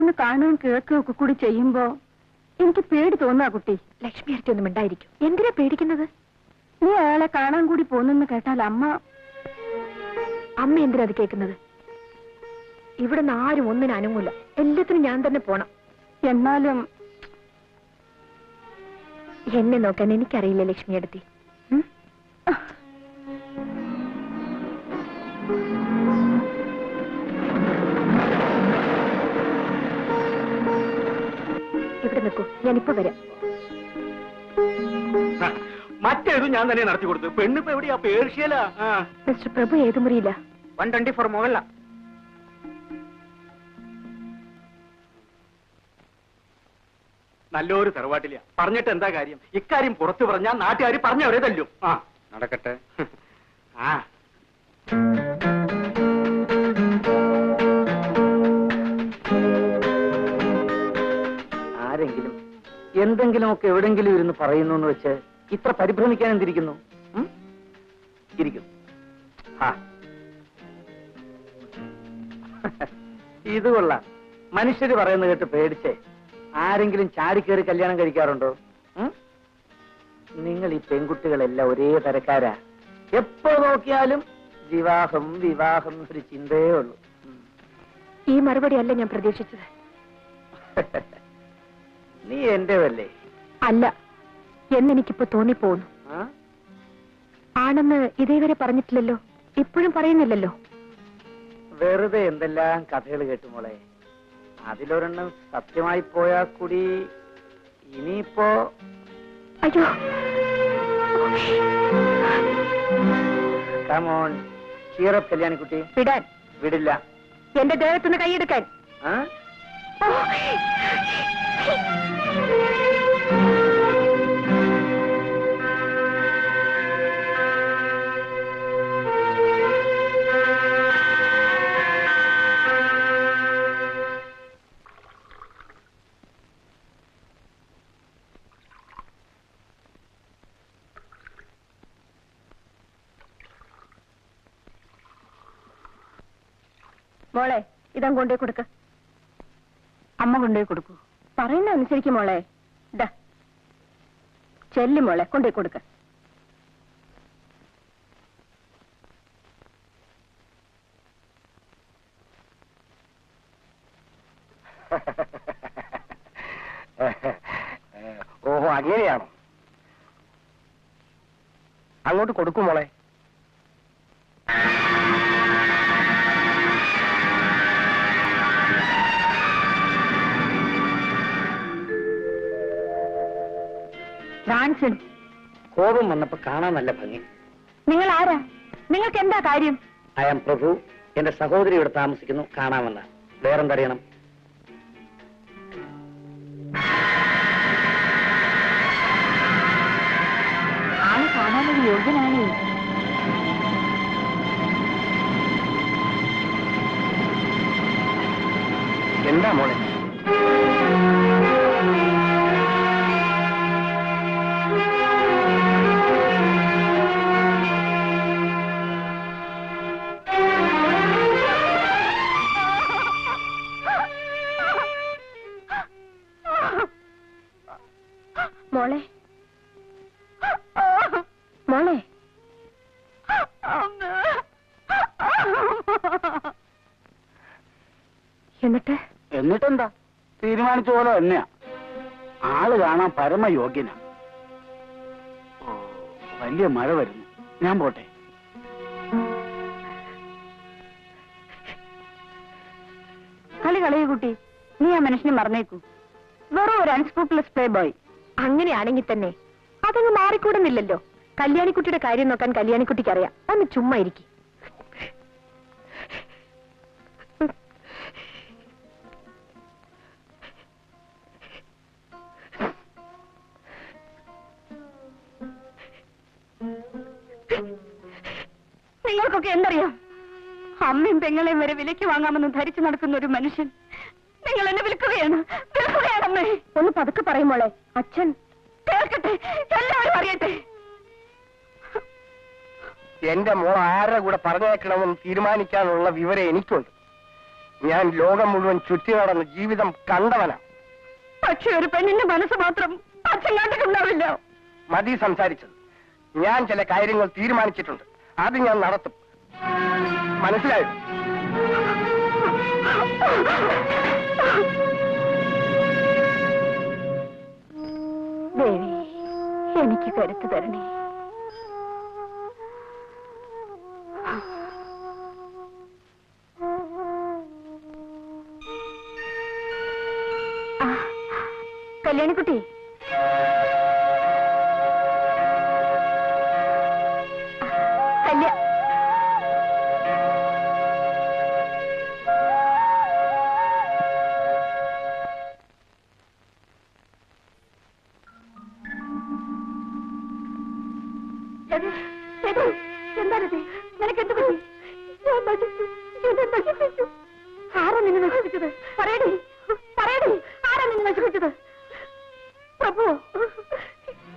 ഒന്ന് കാണുകയും കേൾക്കുകയും ഒക്കെ കൂടി ചെയ്യുമ്പോ എനിക്ക് പേടി തോന്നുക കുട്ടി. ലക്ഷ്മി അടുത്ത് ഒന്നും ഉണ്ടായിരിക്കും. എന്തിനാ പേടിക്കുന്നത്? നീ അയാളെ കാണാൻ കൂടി പോന്നെന്ന് കേട്ടാൽ അമ്മ എന്തിനാ അത് കേൾക്കുന്നത്? ഇവിടെ നിന്ന് ആരും ഒന്നിനും അനങ്ങൂല. എല്ലാത്തിനും ഞാൻ തന്നെ പോണം. എന്നാലും എന്നെ നോക്കാൻ എനിക്കറിയില്ല ലക്ഷ്മി അടുത്തി. ഇവിടെ നിൽക്കൂ, ഞാനിപ്പോ വരാം. മറ്റേതും ഞാൻ തന്നെ നടത്തി കൊടുത്തു. പെണ്ണിപ്പോ എവിടെയാ? പേർഷ്യല. മിസ്റ്റർ പ്രഭു ഏത് മുറിയില്ല? 124 മുകളില. നല്ലൊരു തറവാട്ടില്ല. പറഞ്ഞിട്ട് എന്താ കാര്യം? ഇക്കാര്യം പുറത്തു പറഞ്ഞാൽ നാട്ടുകാർ പറഞ്ഞവരെ തല്ലും. നടക്കട്ടെ. ആരെങ്കിലും എന്തെങ്കിലുമൊക്കെ എവിടെങ്കിലും ഇരുന്ന് പറയുന്നു എന്ന് വെച്ച് ഇത്ര പരിഭ്രമിക്കാൻ എന്തിരിക്കുന്നു? ഇരിക്കുന്നു. ഇത് കൊള്ളാം. മനുഷ്യര് പറയുന്നത് കേട്ട് പേടിച്ചേ ആരെങ്കിലും ചാടിക്കേറി കല്യാണം കഴിക്കാറുണ്ടോ? നിങ്ങൾ ഈ പെൺകുട്ടികളെല്ലാം ഒരേ തരക്കാരാ. എപ്പോ നോക്കിയാലും വിവാഹം വിവാഹം ഒരു ചിന്തയേ ഉള്ളൂ. ഈ മറുപടി അല്ല ഞാൻ പ്രതീക്ഷിച്ചത്. നീ എന്റേതല്ലേ? അല്ല എന്നെനിക്കിപ്പോ തോന്നിപ്പോന്നു. ആണെന്ന് ഇതേവരെ പറഞ്ഞിട്ടില്ലല്ലോ, ഇപ്പോഴും പറയുന്നില്ലല്ലോ. വെറുതെ എന്തെല്ലാം കഥകൾ കേട്ടു മോളെ. അതിലൊരെണ്ണം സത്യമായി പോയാൽ കൂടി ഇനിയിപ്പോ അയ്യോ. കമോൺ ചീറപ്പ് കല്യാണിക്കുട്ടി. വിടാൻ. വിടില്ല. എന്റെ ദേഹത്തുനിന്ന് കൈയെടുക്കാൻ. മോളെ ഇതം കൊണ്ടേ കൊടുക്ക. അമ്മ കൊണ്ടേ കൊടുക്കൂ. പറയുന്ന അനുസരിക്കും മോളെ. ഇതാ ചെല്ലി മോളെ കൊണ്ടേ കൊടുക്ക. ഓഹോ അങ്ങനെയാണോ? അങ്ങോട്ട് കൊടുക്കും മോളെ. കോപം വന്നപ്പോ കാണാൻ നല്ല ഭംഗി. നിങ്ങൾ ആരാ? നിങ്ങൾക്ക് എന്താ കാര്യം? ഐ ആം പ്രഭു. എന്റെ സഹോദരി ഇവിടെ താമസിക്കുന്നു. കാണാമെന്ന. വേറെന്തറിയണം? ആള് കാണാനൊരു യോഗ്യനാണേ. എന്താ മോളെ? മോളെ മോളെ എന്നിട്ടെന്താ? തീരുമാനിച്ച പോലെ തന്നെയാ. ആള് കാണാൻ പരമയോഗ്യനാ. വലിയ മഴ വരുന്നു. ഞാൻ പോട്ടെ. കളി കുട്ടി. നീ ആ മനുഷ്യനെ മറന്നേക്കൂ. വെറും ഒരു അൺസ്ക്രൂപ്പിളസ് പ്ലേ ബോയ്. അങ്ങനെയാണെങ്കിൽ തന്നെ അതങ്ങ് മാറിക്കൂടുന്നില്ലല്ലോ. കല്യാണിക്കുട്ടിയുടെ കാര്യം നോക്കാൻ കല്യാണിക്കുട്ടിക്ക് അറിയാം. ഒന്ന് ചുമ്മാ ഇരിക്കും. നിങ്ങൾക്കൊക്കെ എന്തറിയാം? അമ്മയും പെങ്ങളെയും വരെ വിലയ്ക്ക് വാങ്ങാമെന്ന് ധരിച്ചു നടക്കുന്ന ഒരു മനുഷ്യൻ നിങ്ങൾ എന്നെ വിൽക്കുകയാണ്. വിൽക്കുകയാണമ്മേ. ഒന്ന് പതുക്കെ പറയുമോളെ. അച്ഛൻ കേൾക്കട്ടെ, എല്ലാവരും അറിയട്ടെ. എന്റെ മോൾ ആരുടെ കൂടെ പറഞ്ഞേക്കണമെന്ന് തീരുമാനിക്കാനുള്ള വിവരം എനിക്കുണ്ട്. ഞാൻ ലോകം മുഴുവൻ ചുറ്റി നടന്ന് ജീവിതം കണ്ടവനാ. പക്ഷെ ഒരു പെണ്ണിന്റെ മനസ്സ് മാത്രം അച്ഛൻ കണ്ടിട്ടുണ്ടാവില്ല. മതി സംസാരിച്ചത്. ഞാൻ ചില കാര്യങ്ങൾ തീരുമാനിച്ചിട്ടുണ്ട്. അത് ഞാൻ നടത്തും. മനസ്സിലായോ? ദേവി, എനിക്ക് കരുത്ത് തരണേ. കല്യാണിക്കുട്ടി, എന്താണിത്? നിനക്കെന്ത് പറ്റി? ആരാ നിന്നെ നശിപ്പിച്ചത്? പറയടി, പറയടി, ആരാ നിന്നെ നശിപ്പിച്ചത്? പ്രഭു,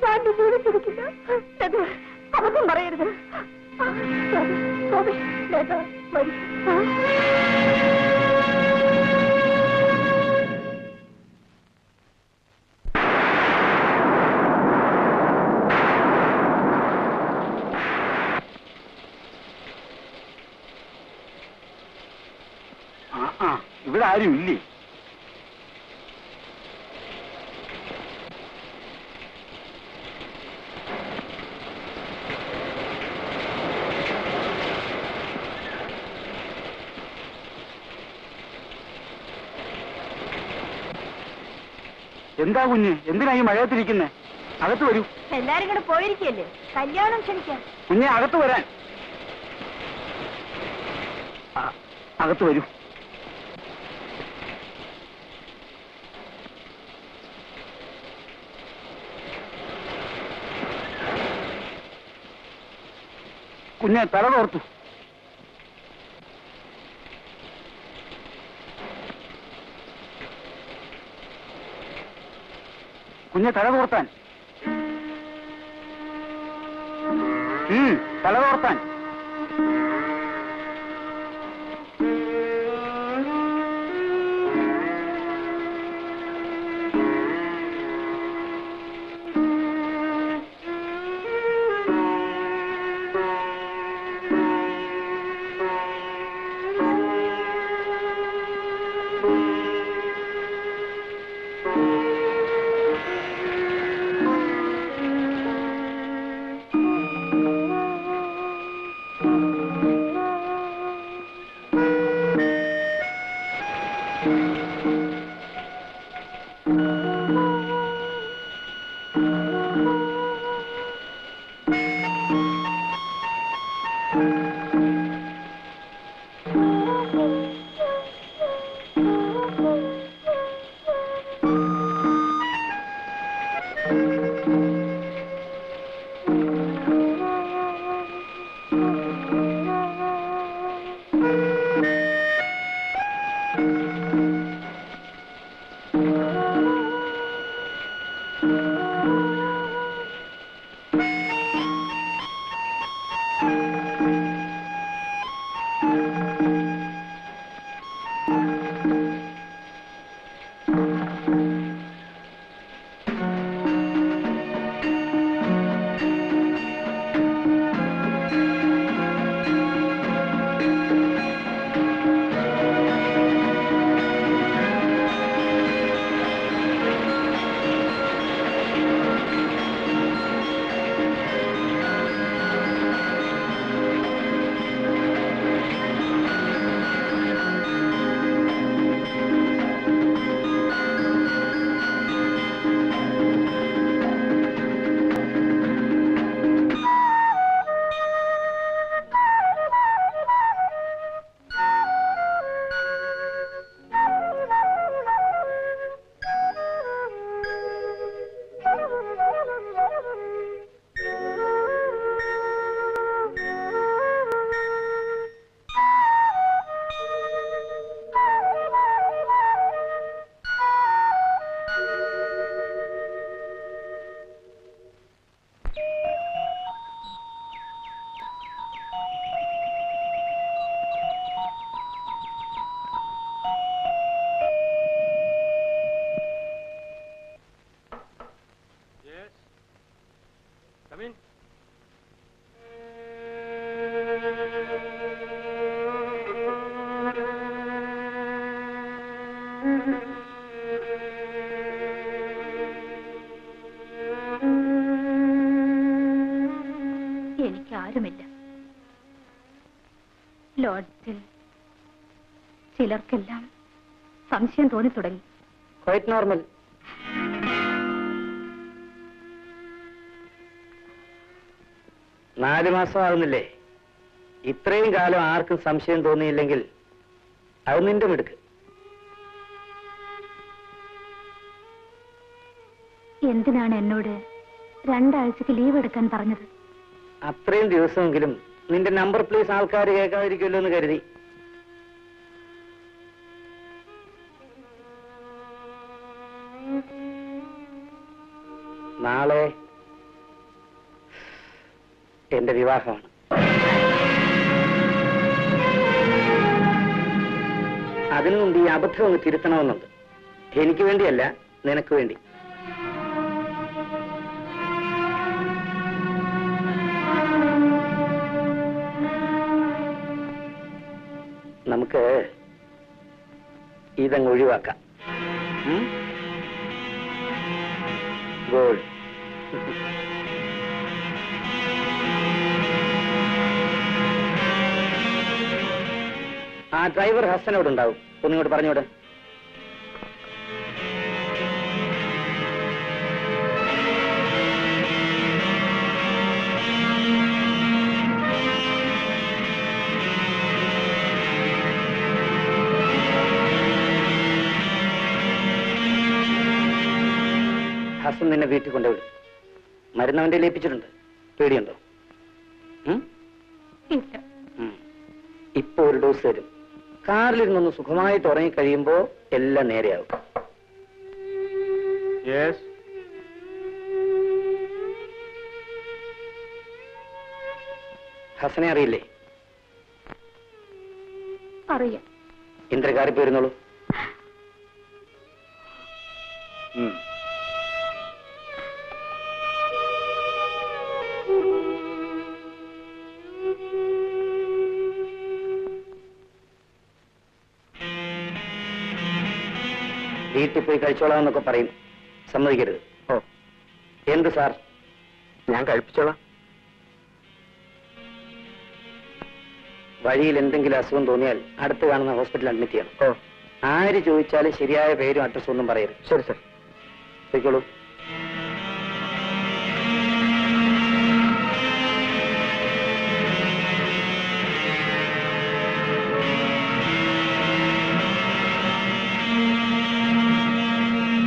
ഞാൻ നിന്നോട് ചോദിക്കില്ല. അബദ്ധം പറയരുത്. ഇവിടെ ആരും ഇല്ലേ? എന്താ കുഞ്ഞ്, എന്തിനാ ഈ മഴയത്തിരിക്കുന്നേ? അകത്ത് വരൂ. എല്ലാരും കൂടെ പോയിരിക്കല്ലേ, കല്യാണം ക്ഷണിക്കാൻ. കുഞ്ഞെ, അകത്ത് വരാൻ. അകത്ത് വരൂ. കുഞ്ഞെ, തല തോർത്തു. കുഞ്ഞെ, തല തോർത്താൻ. തല തോർത്താൻ. ലോഡ്ജിൽ ചിലർക്കെല്ലാം സംശയം തോന്നി തുടങ്ങി. Quite normal. നാല് മാസം ആകുന്നില്ലേ? ഇത്രയും കാലം ആർക്കും സംശയം തോന്നിയില്ലെങ്കിൽ അത് നിന്റെ മിടുക്ക്. എന്തിനാണ് എന്നോട് 2 ആഴ്ചക്ക് ലീവ് എടുക്കാൻ പറഞ്ഞത്? അത്രയും ദിവസമെങ്കിലും നിന്റെ നമ്പർ പ്ലേസ് ആൾക്കാർ കേൾക്കാതിരിക്കുമല്ലോ എന്ന് കരുതി. നാളെ എന്റെ വിവാഹമാണ്. അതിനു മുമ്പ് ഈ അബദ്ധം ഒന്ന് തിരുത്തണമെന്നുണ്ട്. എനിക്ക് വേണ്ടിയല്ല, നിനക്ക് വേണ്ടി. നമുക്ക് ഇതങ്ങ് ഒഴിവാക്കാം. ഗോൾ. ആ ഡ്രൈവർ ഹസനോടുണ്ടാവും, ഒന്നിങ്ങോട്ട് പറഞ്ഞോട്. ഹസൻ നിന്നെ വീട്ടിൽ കൊണ്ടുവിടും. മരുന്ന് അവന്റെ ഏൽപ്പിച്ചിട്ടുണ്ട്. പേടിയുണ്ടോ? ഇപ്പൊ ഒരു ഡോസ് തരും. കാറിലിരുന്നൊന്ന് സുഖമായിട്ട് ഉറങ്ങിക്കഴിയുമ്പോ എല്ലാം നേരെയാവും. ഹസനെ അറിയില്ലേ? അറിയാം. ഇന്ദ്രകാരി പോയിരുന്നോളൂ. വീട്ടിൽ പോയി കഴിച്ചോളാമെന്നൊക്കെ പറയും. സമ്മതിക്കരുത്. ഓ, എന്ത് സാർ? ഞാൻ കഴിപ്പിച്ചോളാം. വഴിയിൽ എന്തെങ്കിലും അസുഖം തോന്നിയാൽ അടുത്ത് കാണുന്ന ഹോസ്പിറ്റലിൽ അഡ്മിറ്റ് ചെയ്യണം. ഓ, ആര് ചോദിച്ചാലും ശരിയായ പേരും അഡ്രസ്സും ഒന്നും പറയരുത്. ശരി സർ. പോയിക്കോളൂ.